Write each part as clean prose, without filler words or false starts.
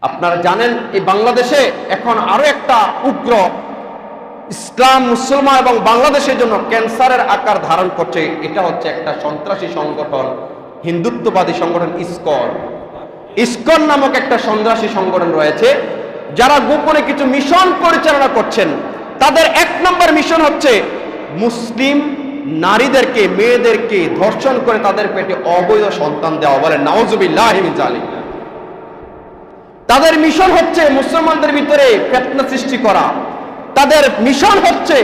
আপনারা জানেন এই বাংলাদেশে এখন আরো একটা উগ্র ইসলাম মুসলমান এবং বাংলাদেশের জন্য ক্যান্সারের আকার ধারণ করছে। এটা হচ্ছে একটা সন্ত্রাসী সংগঠন, হিন্দুত্ববাদী সংগঠন ইসকন। ইসকন নামক একটা সন্ত্রাসী সংগঠন রয়েছে যারা গোপনে কিছু মিশন পরিচালনা করছেন। তাদের এক নম্বর মিশন হচ্ছে মুসলিম নারীদেরকে, মেয়েদেরকে ধর্ষণ করে তাদের পেটে অবৈধ সন্তান দেওয়া। বলে নাউজুবিল্লাহি মিন যালিক। তাদের মিশন হচ্ছে মুসলমানদের ভিতরে ফিতনা সৃষ্টি করা। তাদের মিশন হচ্ছে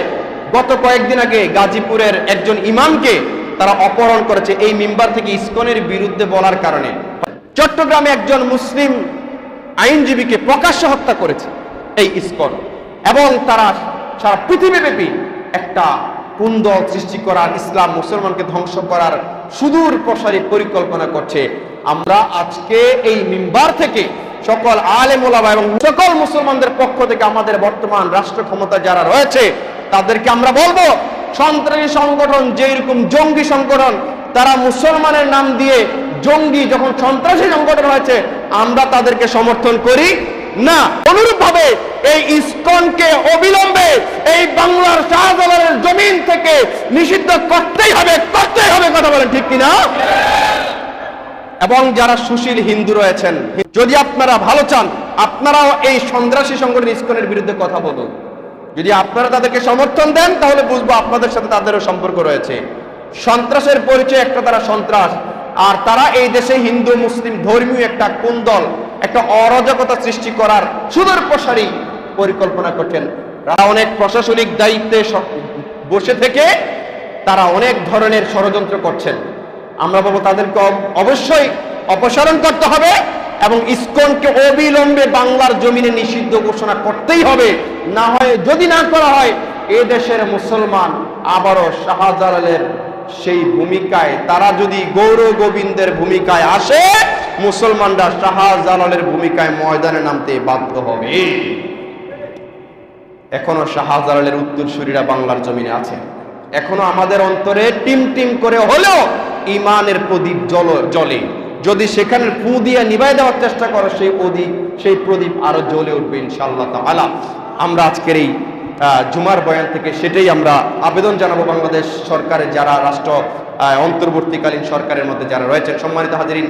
গত কয়েকদিন আগে গাজীপুরের একজন ইমামকে তারা অপহরণ করেছে এই মিম্বার থেকে ইসকনের বিরুদ্ধে বলার কারণে। চট্টগ্রামে একজন মুসলিম আইনজীবীকে প্রকাশ্যে হত্যা করেছে এই ইসকন, এবং তারা সারা পৃথিবীব্যাপী একটা কুন্দল সৃষ্টি করার, ইসলাম মুসলমানকে ধ্বংস করার সুদূর প্রসারী পরিকল্পনা করছে। আমরা আজকে এই মিম্বার থেকে সকল আলেম ওলামা এবং সকল মুসলমানদের পক্ষ থেকে আমাদের বর্তমান রাষ্ট্র ক্ষমতা যারা রয়েছে তাদেরকে আমরা বলবো, সন্ত্রাসী সংগঠন যেরকম জঙ্গি সংগঠন, তারা মুসলমানের নাম দিয়ে জঙ্গি যখন সন্ত্রাসী সংগঠন হয়েছে আমরা তাদেরকে সমর্থন করি না। অনুরূপভাবে এই ইসকনকে অবিলম্বে এই বাংলার শাহজালালের জমিন থেকে নিষিদ্ধ করতেই হবে, করতেই হবে। কথা বলেন ঠিক কিনা? এবং যারা সুশীল হিন্দু রয়েছেন, যদি আপনারা ভালো চান আপনারাও এই সন্ত্রাসী সংগঠন ইসকনের বিরুদ্ধে কথা বলুন। যদি আপনারা তাদেরকে সমর্থন দেন তাহলে বুঝবো আপনাদের সাথে তাদেরও সম্পর্ক রয়েছে। সন্ত্রাসের পরিচয় একটা, তারা সন্ত্রাস, আর তারা এই দেশে হিন্দু মুসলিম ধর্মীয় একটা কুন্দল, একটা অরাজকতা সৃষ্টি করার সুদূর প্রসারী পরিকল্পনা করছেন। তারা অনেক প্রশাসনিক দায়িত্বে বসে থেকে তারা অনেক ধরনের ষড়যন্ত্র করছেন। আমরা বলবো তাদেরকে অবশ্যই অপসারণ করতে হবে এবং ইসকনকে অবিলম্বে বাংলার জমিনে নিষিদ্ধ ঘোষণা করতেই হবে। না হয়, যদি না করা হয়, এ দেশের মুসলমান আবারও শাহজালালের সেই ভূমিকায়, তারা যদি গৌর গোবিন্দের ভূমিকায় আসে, মুসলমানরা শাহজালালের ভূমিকায় ময়দানে নামতে বাধ্য হবে। এখনো শাহজালালের উত্তরসূরিরা বাংলার জমিনে আছে। এখনো আমাদের অন্তরে টিম টিম করে হলেও ইমানের প্রদীপ জ্বলে। যদি সেখানে ফু দিয়ে নিভাই দেওয়ার চেষ্টা করো, সেই প্রদীপ আরো জ্বলে উঠবে ইনশাআল্লাহ তাআলা। আমরা আজকের এই জুমার বয়ান থেকে সেটাই আমরা আবেদন জানাবো বাংলাদেশ সরকারের, যারা রাষ্ট্র অন্তর্বর্তীকালীন সরকারের মধ্যে যারা রয়েছেন। সম্মানিত হাজিরিন,